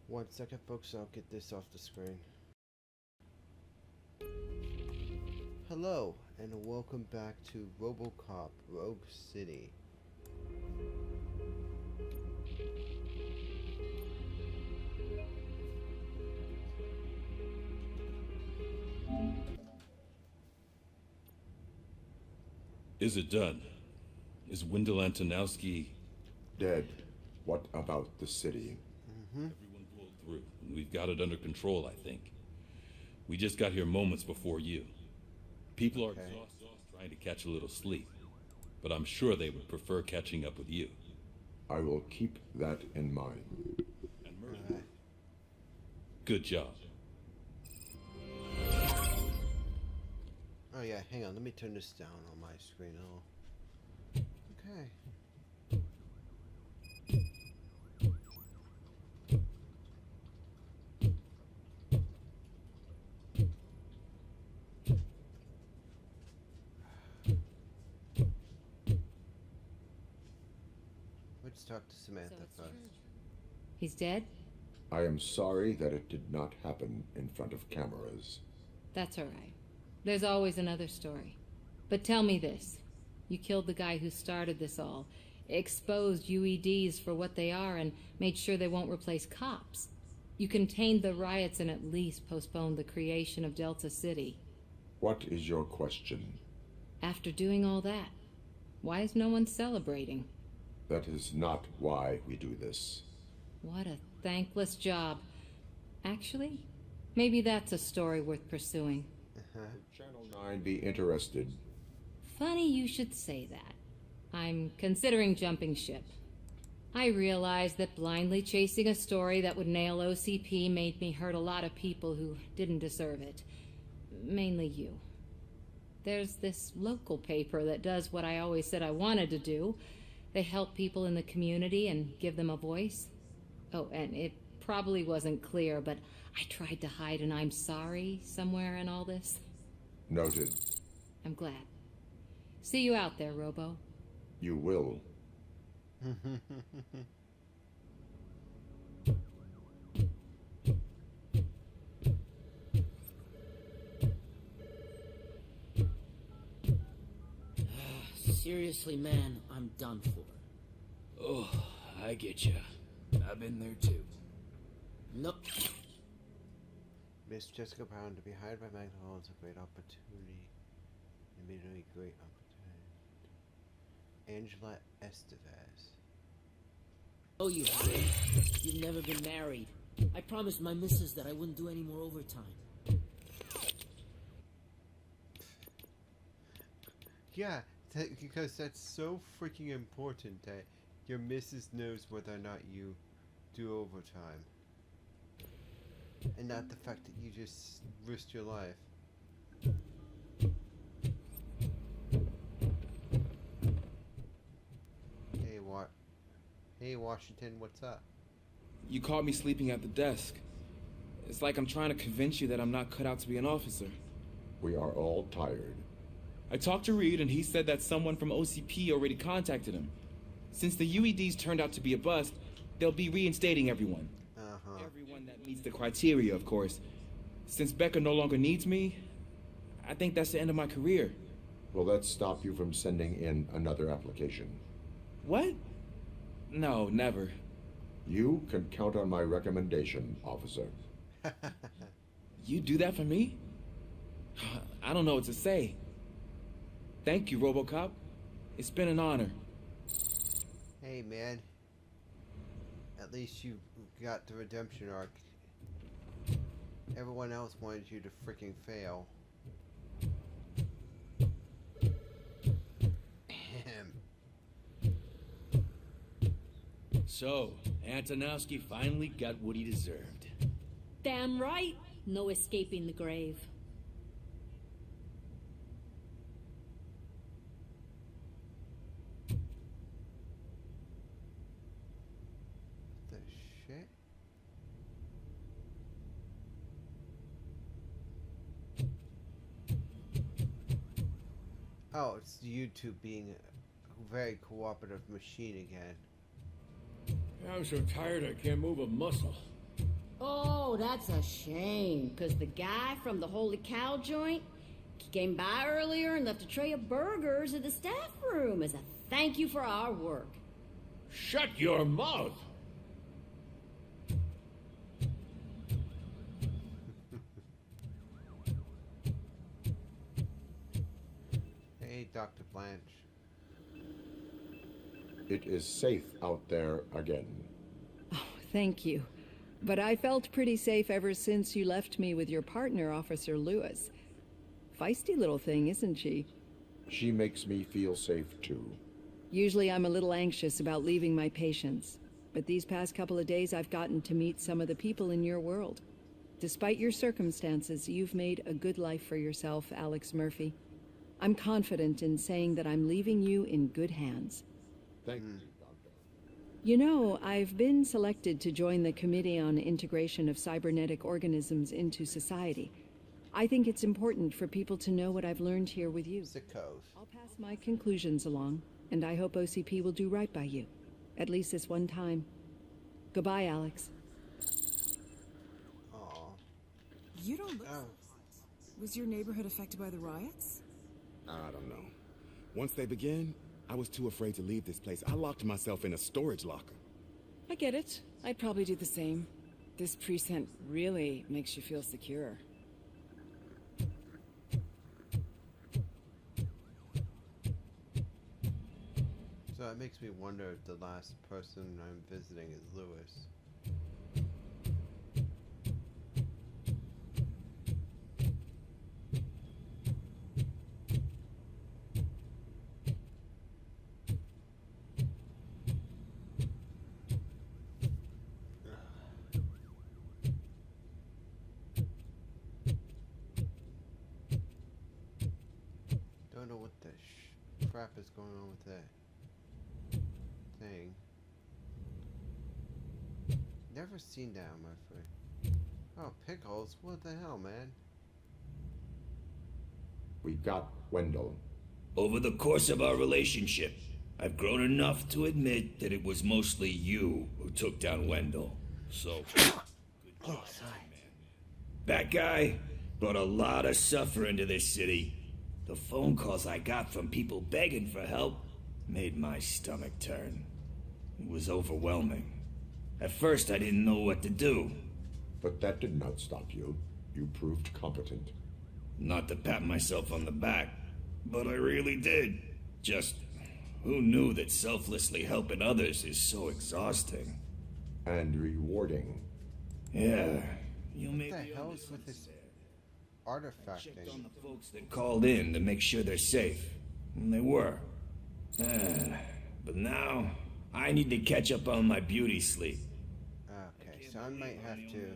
One second, folks, I'll get this off the screen. Hello, and welcome back to Robocop Rogue City. Is it done? Is Wendell Antonowski... Dead. What about the city? Everyone pulled through. We've got it under control, I think. We just got here moments before you. People are exhausted trying to catch a little sleep. But I'm sure they would prefer catching up with you. I will keep that in mind. And Murphy. Good job. Oh yeah, hang on, let me turn this down on my screen. Okay. Let's talk to Samantha first. He's dead? I am sorry that it did not happen in front of cameras. That's all right. There's always another story. But tell me this. You killed the guy who started this all, exposed UEDs for what they are, and made sure they won't replace cops. You contained the riots and at least postponed the creation of Delta City. What is your question? After doing all that, why is no one celebrating? That is not why we do this. What a thankless job. Actually, maybe that's a story worth pursuing. Would Channel 9 be interested? Funny you should say that. I'm considering jumping ship. I realize that blindly chasing a story that would nail OCP made me hurt a lot of people who didn't deserve it. Mainly you. There's this local paper that does what I always said I wanted to do. They help people in the community and give them a voice. Oh, and it probably wasn't clear, but I tried to hide an I'm sorry somewhere in all this. Noted. I'm glad. See you out there, Robo. You will. Seriously, man, I'm done for. Oh, I get ya. I've been there too. Nope. Miss Jessica Brown to be hired by McDonald's is a great opportunity. Immediately great opportunity. Angela Estevez. Oh, you haven't. You've never been married. I promised my missus that I wouldn't do any more overtime. Yeah, because that's so freaking important that your missus knows whether or not you do overtime. And not the fact that you just risked your life. Hey Washington, what's up? You caught me sleeping at the desk. It's like I'm trying to convince you that I'm not cut out to be an officer. We are all tired. I talked to Reed and he said that someone from OCP already contacted him. Since the UEDs turned out to be a bust, they'll be reinstating everyone. Everyone that meets the criteria, of course. Since Becca no longer needs me, I think that's the end of my career. Will that stop you from sending in another application? What? No, never. You can count on my recommendation, officer. You do that for me? I don't know what to say. Thank you, Robocop. It's been an honor. Hey man. At least you got the redemption arc. Everyone else wanted you to freaking fail. So, Antonowski finally got what he deserved. Damn right. No escaping the grave. The shit? Oh, it's YouTube being a very cooperative machine again. I'm so tired I can't move a muscle. Oh, that's a shame, because the guy from the Holy Cow joint came by earlier and left a tray of burgers in the staff room as a thank you for our work. Shut your mouth! Hey, Dr. Blanche. It is safe out there again. Oh, thank you. But I felt pretty safe ever since you left me with your partner, Officer Lewis. Feisty little thing, isn't she? She makes me feel safe too. Usually I'm a little anxious about leaving my patients, but these past couple of days I've gotten to meet some of the people in your world. Despite your circumstances, you've made a good life for yourself, Alex Murphy. I'm confident in saying that I'm leaving you in good hands. Thank you, Doctor. You know, I've been selected to join the Committee on Integration of Cybernetic Organisms into Society. I think it's important for people to know what I've learned here with you. Sickos. I'll pass my conclusions along, and I hope OCP will do right by you. At least this one time. Goodbye, Alex. Aw. You don't look. Oh. Was your neighborhood affected by the riots? I don't know. Once they began, I was too afraid to leave this place. I locked myself in a storage locker. I get it. I'd probably do the same. This precinct really makes you feel secure. So it makes me wonder if the last person I'm visiting is Lewis. Don't know what the crap is going on with that thing. Never seen that on my friend. Oh, pickles? What the hell, man? We got Wendell. Over the course of our relationship, I've grown enough to admit that it was mostly you who took down Wendell. So, Oh, sorry. that guy brought a lot of suffering to this city. The phone calls I got from people begging for help made my stomach turn. It was overwhelming. At first, I didn't know what to do. But that did not stop you. You proved competent. Not to pat myself on the back, but I really did. Just, who knew that selflessly helping others is so exhausting? And rewarding. Yeah, you may What be the hell onto is with something this there. artifact Checked on thing? the folks that called in to make sure they're safe. And they were. But now, I need to catch up on my beauty sleep. Okay, so I might have to.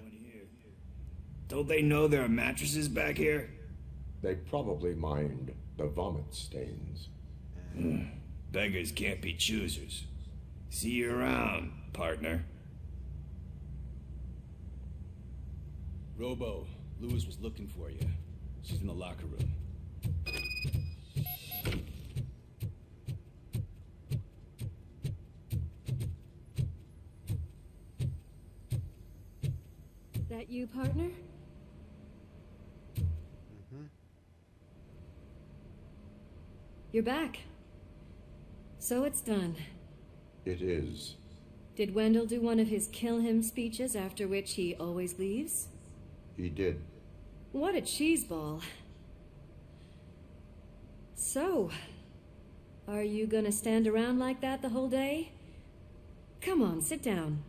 Don't they know there are mattresses back here? They probably mind the vomit stains. Beggars can't be choosers. See you around, partner. Robo, Lewis was looking for you. She's in the locker room. That you, partner? Mm-hmm. You're back. So it's done. It is. Did Wendell do one of his kill him speeches after which he always leaves? He did. What a cheeseball. So, are you gonna stand around like that the whole day? Come on, sit down.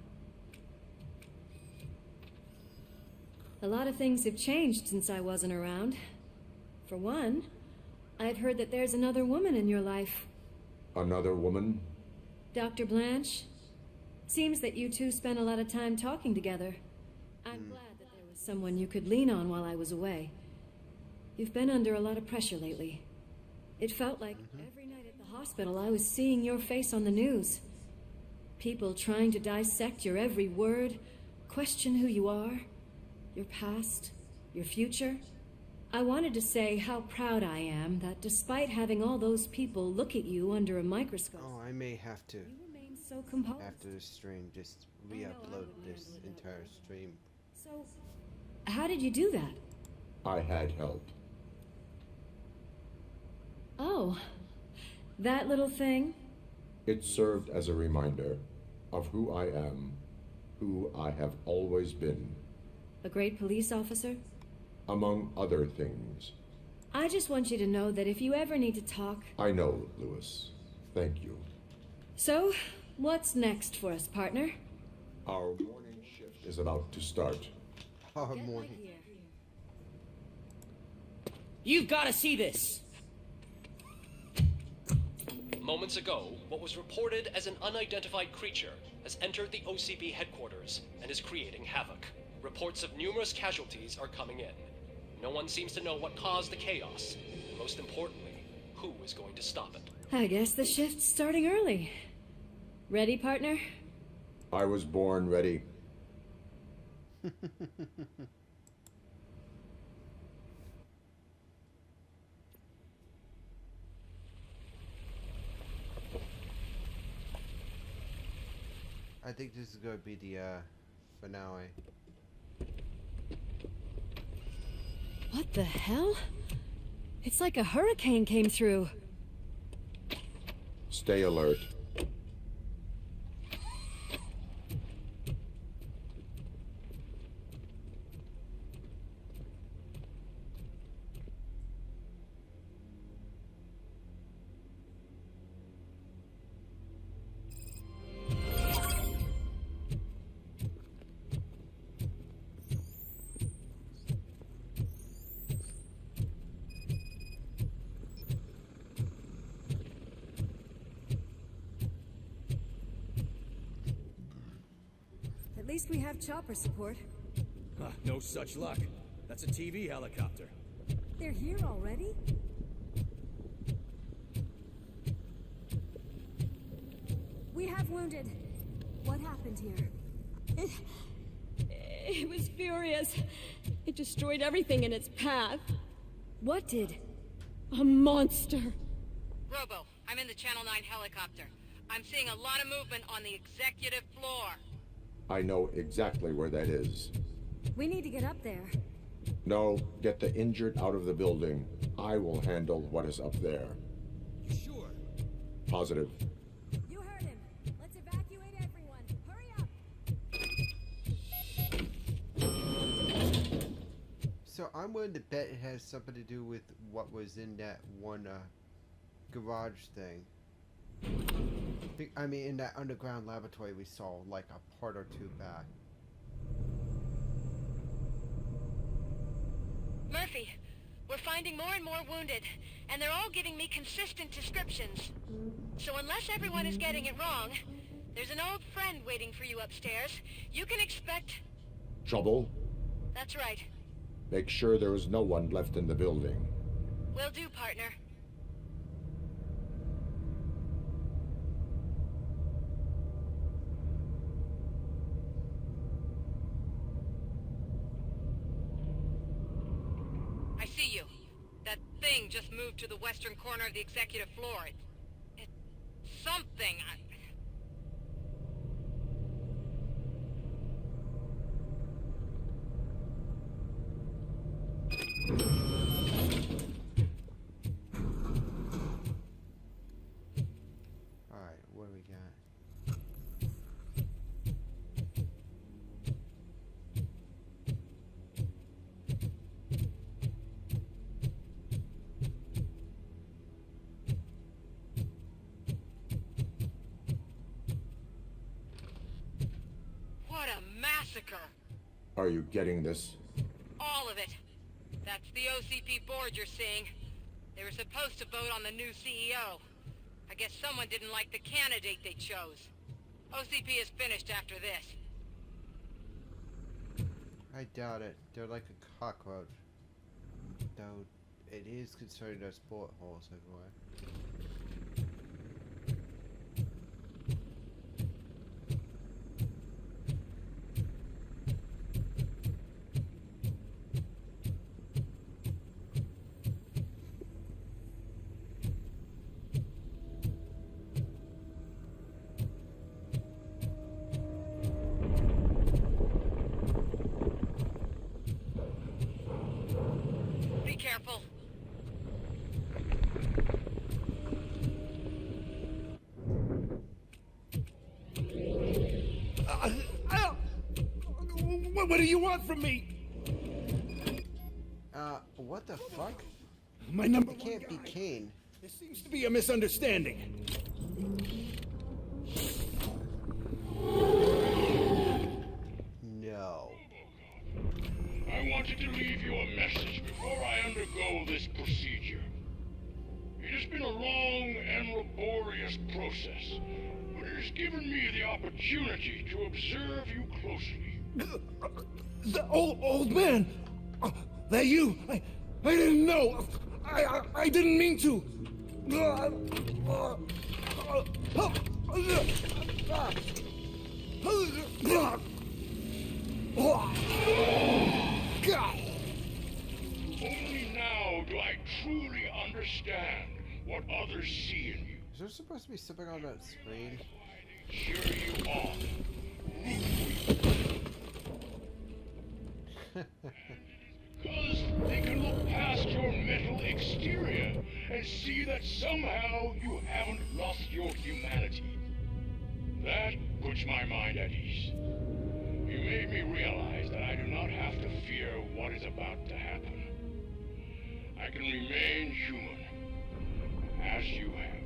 A lot of things have changed since I wasn't around. For one, I've heard that there's another woman in your life. Another woman? Dr. Blanche? Seems that you two spent a lot of time talking together. I'm glad that there was someone you could lean on while I was away. You've been under a lot of pressure lately. It felt like every night at the hospital I was seeing your face on the news. People trying to dissect your every word, question who you are, your past, your future. I wanted to say how proud I am that despite having all those people look at you under a microscope, Oh, I may have to, you remain so composed. after the stream, just re-upload this entire stream So, how did you do that? I had help. Oh, that little thing? It served as a reminder of who I am, who I have always been. A great police officer? Among other things. I just want you to know that if you ever need to talk... I know, Lewis. Thank you. So, what's next for us, partner? Our morning shift is about to start. Our morning. You've got to see this! Moments ago, what was reported as an unidentified creature has entered the OCP headquarters and is creating havoc. Reports of numerous casualties are coming in. No one seems to know what caused the chaos. And most importantly, who is going to stop it. I guess the shift's starting early. Ready, partner? I was born ready. I think this is going to be the finale. What the hell? It's like a hurricane came through. Stay alert. At least we have chopper support. Huh, no such luck. That's a TV helicopter. They're here already? We have wounded. What happened here? It was furious. It destroyed everything in its path. What did? A monster. Robo, I'm in the Channel 9 helicopter. I'm seeing a lot of movement on the executive floor. I know exactly where that is. We need to get up there. No, get the injured out of the building. I will handle what is up there. You sure? Positive. You heard him. Let's evacuate everyone. Hurry up! So I'm willing to bet it has something to do with what was in that one garage thing. I mean, in that underground laboratory we saw like a part or two back. Murphy, we're finding more and more wounded, and they're all giving me consistent descriptions. So unless everyone is getting it wrong, there's an old friend waiting for you upstairs. You can expect... Trouble? That's right. Make sure there is no one left in the building. Will do, partner. I see you. That thing just moved to the western corner of the executive floor. It's something. Alright, what do we got? What a massacre! Are you getting this? All of it. That's the OCP board you're seeing. They were supposed to vote on the new CEO. I guess someone didn't like the candidate they chose. OCP is finished after this. I doubt it. They're like a cockroach. Though it is concerning there's bullet holes everywhere. What do you want from me? What the fuck? My number It can't be Kane. There seems to be a misunderstanding. No. I wanted to leave you a message before I undergo this procedure. It has been a long and laborious process, but it has given me the opportunity to observe you closely. The old man! That you? I didn't know! I didn't mean to! Only now do I truly understand what others see in you. Is there supposed to be something on that screen? Cheer you on. Because they can look past your mental exterior and see that somehow you haven't lost your humanity. That puts my mind at ease. You made me realize that I do not have to fear what is about to happen. I can remain human, as you have.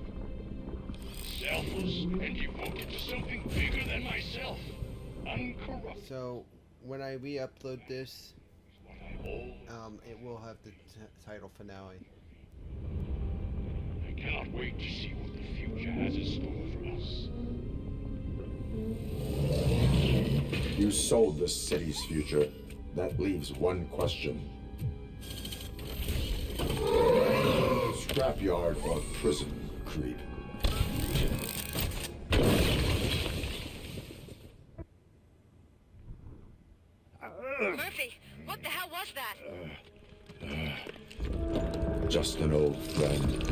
Selfless and devoted to something bigger than myself. Uncorrupted. So, when I re-upload this, it will have the title finale. I cannot wait to see what the future has in store for us. You sold the city's future. That leaves one question. Scrapyard or prison, creep? Murphy, what the hell was that? Just an old friend.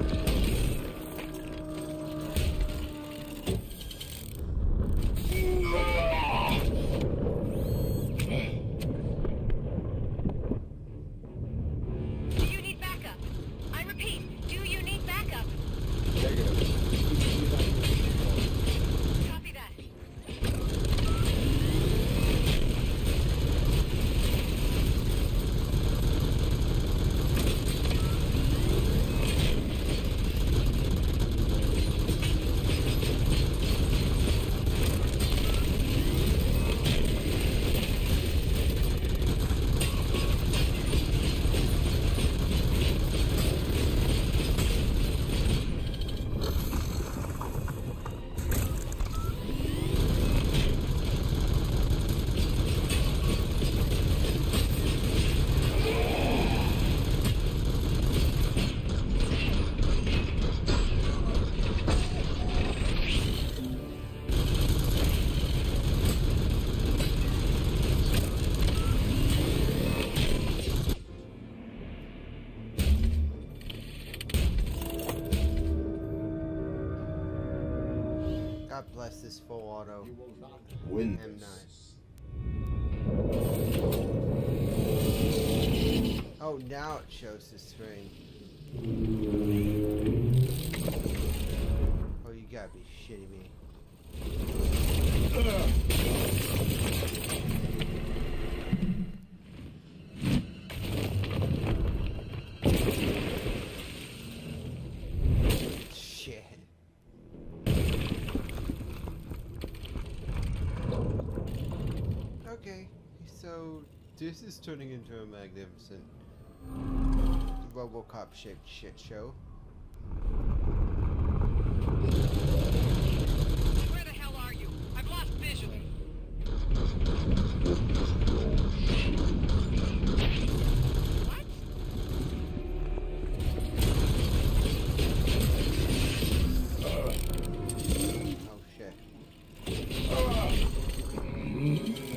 Do you need backup? I repeat, do you need backup? Copy that. God bless this full auto Win M9. Oh, now it shows the screen. Oh, you gotta be shitting me. Shit. Okay, so this is turning into a magnificent Robocop shaped shit show. Where the hell are you? I've lost visual. What? Oh shit.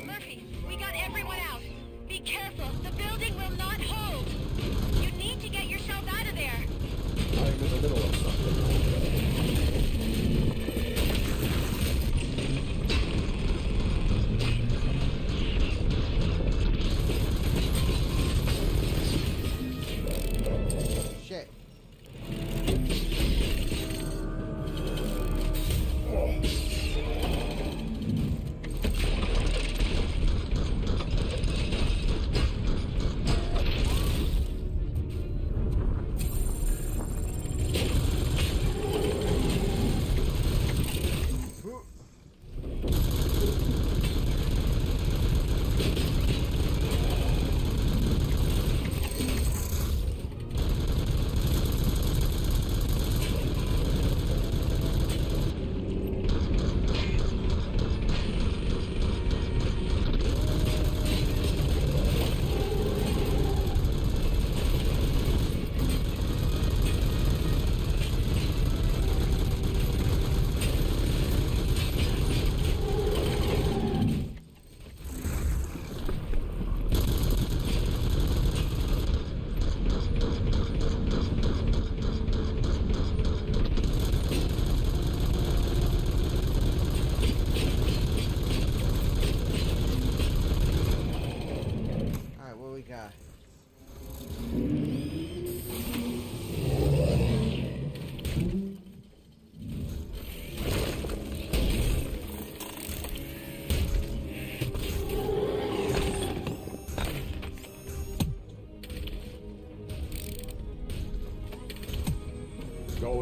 Murphy, we got everyone out. Be careful, the building will not hold. You need to get yourself out of there.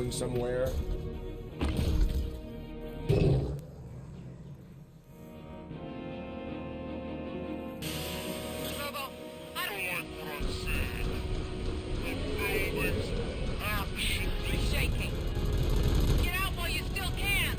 going somewhere? Robo, I don't like what I'm seeing. The building's actually shaking. Get out while you still can.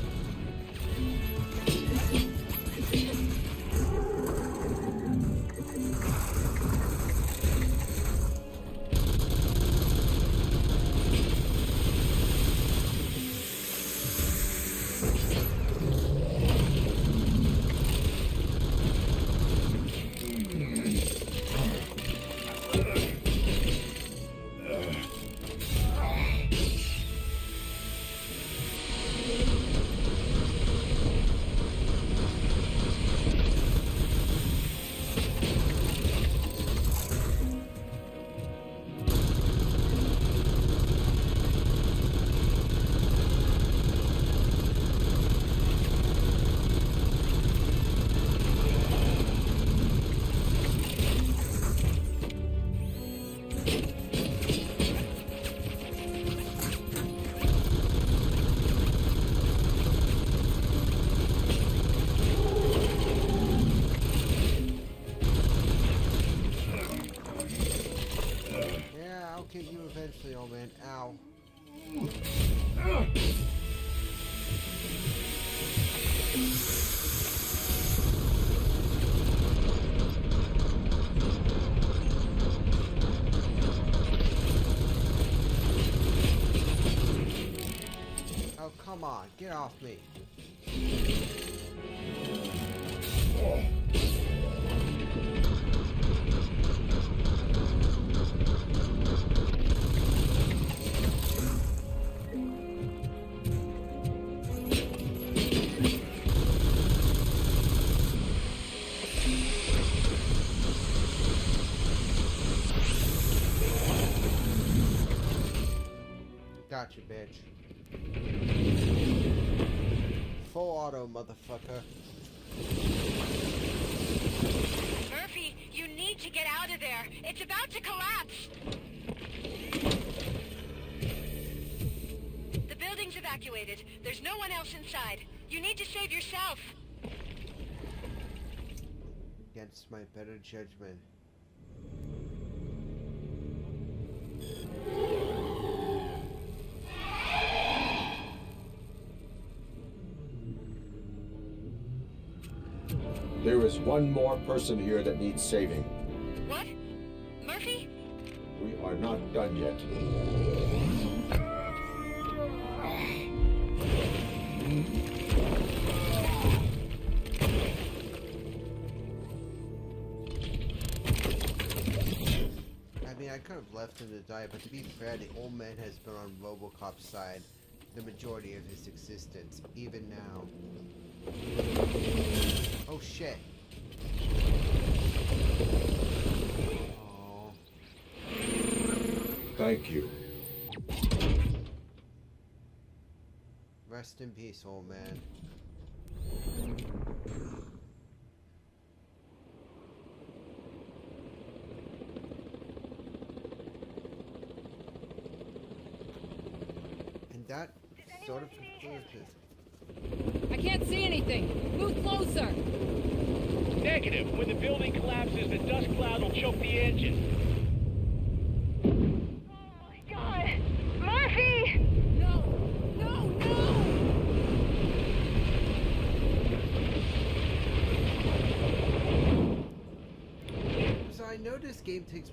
Yeah, I'll get you eventually, old man. Ow. Oh, come on. Get off me. Gotcha, bitch. Full auto, motherfucker. Murphy, you need to get out of there. It's about to collapse. The building's evacuated. There's no one else inside. You need to save yourself. Against my better judgment. There is one more person here that needs saving. What? Murphy? We are not done yet. I mean, I could have left him to die, but to be fair, the old man has been on Robocop's side the majority of his existence, even now. Oh shit. Oh. Thank you. Rest in peace, old man. And that sort of concludes it. I can't see anything. Move closer. Negative. When the building collapses, the dust cloud will choke the engine. Oh my god! Murphy! No! No! No! So I know this game takes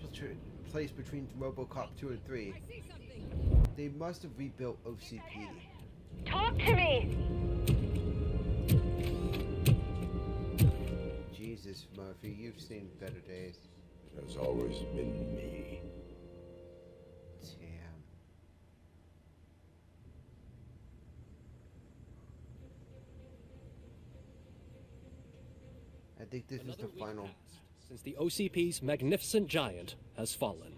place between Robocop 2 and 3. They must have rebuilt OCP. Talk to me! Jesus, Murphy, you've seen better days. It has always been me. Damn. I think this is the final. Since the OCP's magnificent giant has fallen.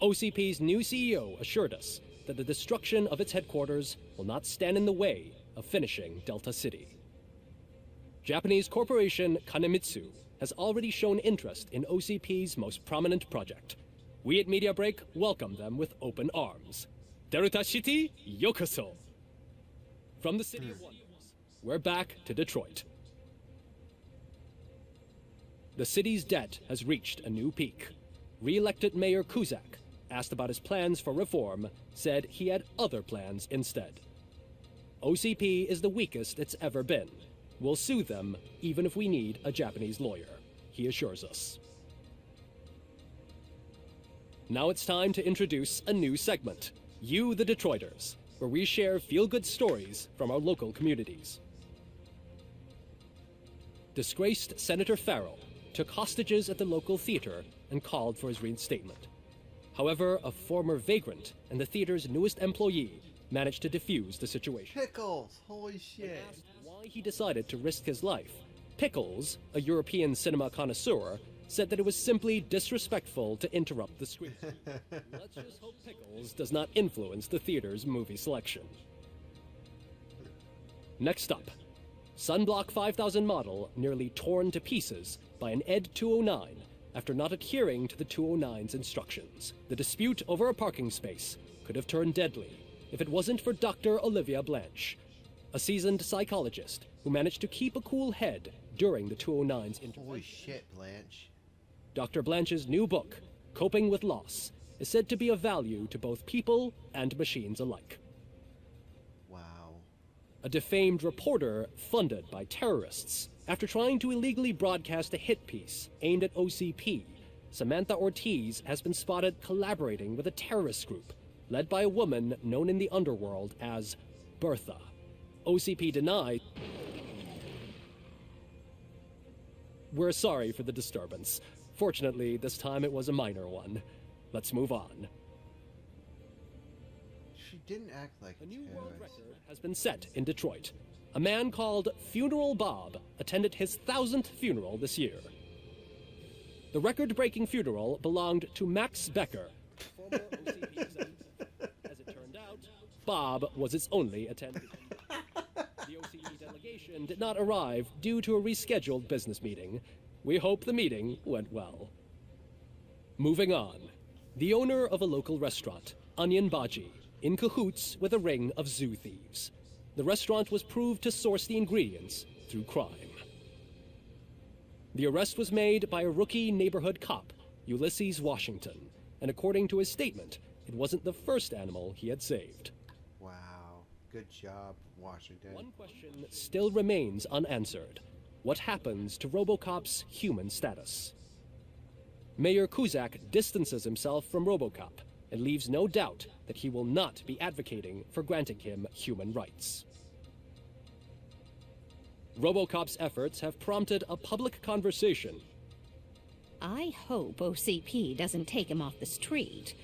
OCP's new CEO assured us that the destruction of its headquarters will not stand in the way of finishing Delta City. Japanese corporation Kanemitsu has already shown interest in OCP's most prominent project. We at Media Break welcome them with open arms. Delta City, yokoso. From the City of Wonders, we're back to Detroit. The city's debt has reached a new peak. Re-elected Mayor Kuzak, asked about his plans for reform, said he had other plans instead. OCP is the weakest it's ever been. We'll sue them even if we need a Japanese lawyer, he assures us. Now it's time to introduce a new segment, You the Detroiters, where we share feel-good stories from our local communities. Disgraced Senator Farrell took hostages at the local theater and called for his reinstatement. However, a former vagrant and the theater's newest employee managed to defuse the situation. Pickles! Holy shit. Asked why he decided to risk his life, Pickles, a European cinema connoisseur, said that it was simply disrespectful to interrupt the screen. Let's just hope Pickles does not influence the theater's movie selection. Next up, Sunblock 5000 model nearly torn to pieces by an Ed 209 after not adhering to the 209's instructions. The dispute over a parking space could have turned deadly if it wasn't for Dr. Olivia Blanche, a seasoned psychologist who managed to keep a cool head during the 209's intervention. Holy shit, Blanche. Dr. Blanche's new book, Coping with Loss, is said to be of value to both people and machines alike. Wow. A defamed reporter funded by terrorists. After trying to illegally broadcast a hit piece aimed at OCP, Samantha Ortiz has been spotted collaborating with a terrorist group led by a woman known in the underworld as Bertha. OCP denied. We're sorry for the disturbance. Fortunately, this time it was a minor one. Let's move on. She didn't act like a new world record has been set in Detroit. A man called Funeral Bob attended his 1000th funeral this year. The record-breaking funeral belonged to Max Becker, former OCP executive. As it turned out, Bob was its only attendee. The OCP delegation did not arrive due to a rescheduled business meeting. We hope the meeting went well. Moving on. The owner of a local restaurant, Onion Baji, in cahoots with a ring of zoo thieves. The restaurant was proved to source the ingredients through crime. The arrest was made by a rookie neighborhood cop, Ulysses Washington, and according to his statement, it wasn't the first animal he had saved. Wow. Good job, Washington. One question still remains unanswered. What happens to Robocop's human status? Mayor Kuzak distances himself from Robocop and leaves no doubt that he will not be advocating for granting him human rights. Robocop's efforts have prompted a public conversation. I hope OCP doesn't take him off the street.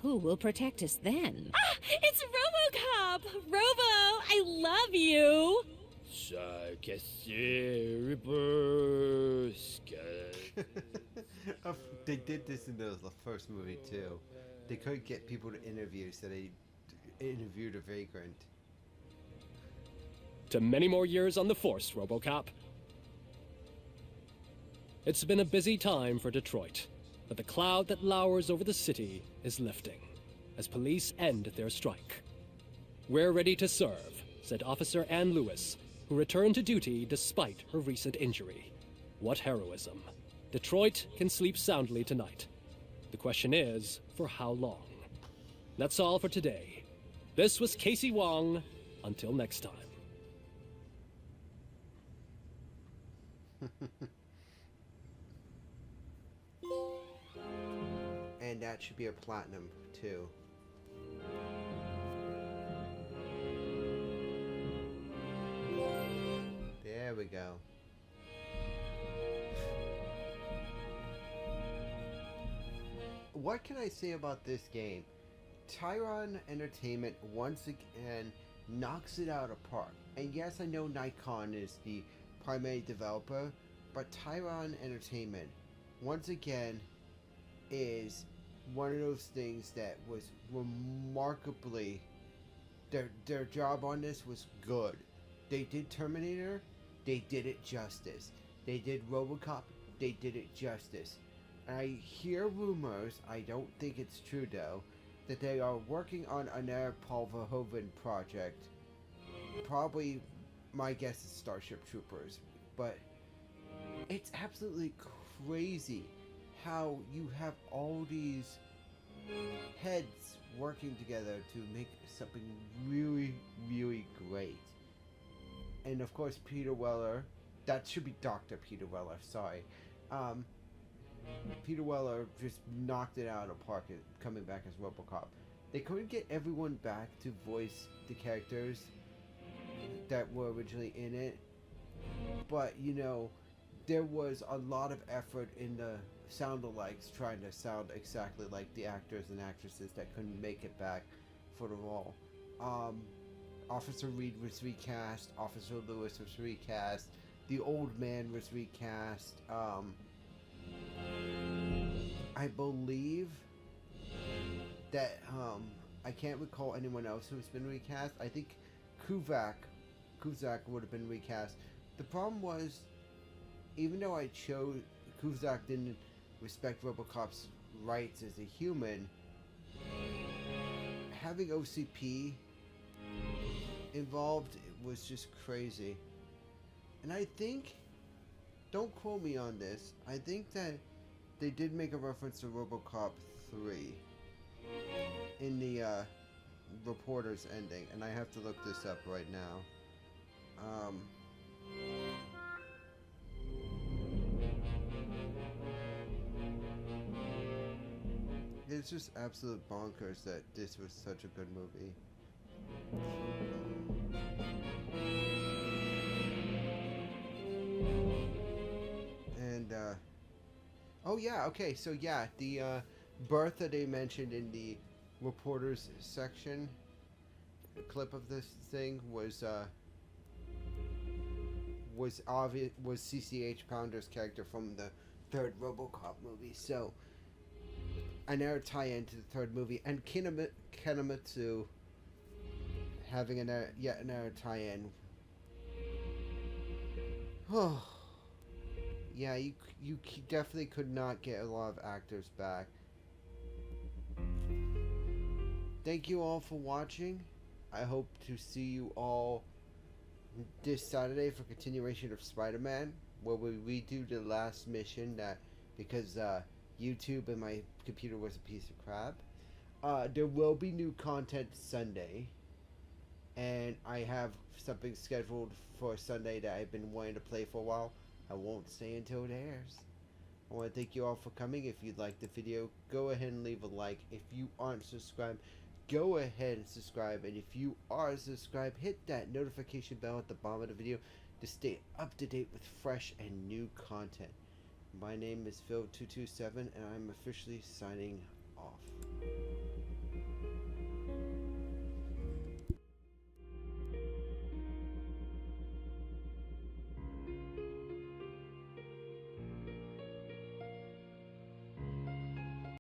Who will protect us then? Ah! It's Robocop! Robo, I love you! They did this in the first movie too. They couldn't get people to interview, so they interviewed a vagrant. To many more years on the force, Robocop. It's been a busy time for Detroit, but the cloud that lowers over the city is lifting as police end their strike. We're ready to serve, said Officer Ann Lewis, who returned to duty despite her recent injury. What heroism. Detroit can sleep soundly tonight. The question is, for how long? That's all for today. This was Casey Wong. Until next time. And that should be a platinum too. There we go. What can I say about this game? Tyron Entertainment once again knocks it out of the park. And yes, I know Nikon is the primary developer, but Tyron Entertainment once again is one of those things that was remarkably, their job on this was good. They did Terminator, they did it justice. They did Robocop, they did it justice. I hear rumors, I don't think it's true though, that they are working on an Verhoeven project. Probably, my guess is Starship Troopers, but it's absolutely crazy how you have all these heads working together to make something really, really great. And of course, Peter Weller, that should be Dr. Peter Weller, sorry. Peter Weller just knocked it out of the park coming back as Robocop. They couldn't get everyone back to voice the characters that were originally in it, but you know, there was a lot of effort in the sound-alikes trying to sound exactly like the actors and actresses that couldn't make it back for the role. Officer Reed was recast, Officer Lewis was recast, the old man was recast. I believe that I can't recall anyone else who's been recast. I think Kuzak would have been recast. The problem was, even though I chose Kuzak didn't respect Robocop's rights as a human, having OCP involved was just crazy. And I think, don't quote me on this, I think that they did make a reference to Robocop 3 in the reporter's ending, and I have to look this up right now. It's just absolute bonkers that this was such a good movie. And, oh yeah, okay, so yeah, the birth that they mentioned in the reporters section, the clip of this thing was CCH Pounder's character from the third Robocop movie, so another tie-in to the third movie, and Kinemitsu having yet another tie-in. Oh, yeah, you definitely could not get a lot of actors back. Thank you all for watching. I hope to see you all this Saturday for continuation of Spider-Man, where we redo the last mission that because YouTube and my computer was a piece of crap. There will be new content Sunday, and I have something scheduled for Sunday that I've been wanting to play for a while. I won't say until it airs. I want to thank you all for coming. If you liked the video, go ahead and leave a like. If you aren't subscribed, go ahead and subscribe. And if you are subscribed, hit that notification bell at the bottom of the video to stay up to date with fresh and new content. My name is Phil227, and I'm officially signing off.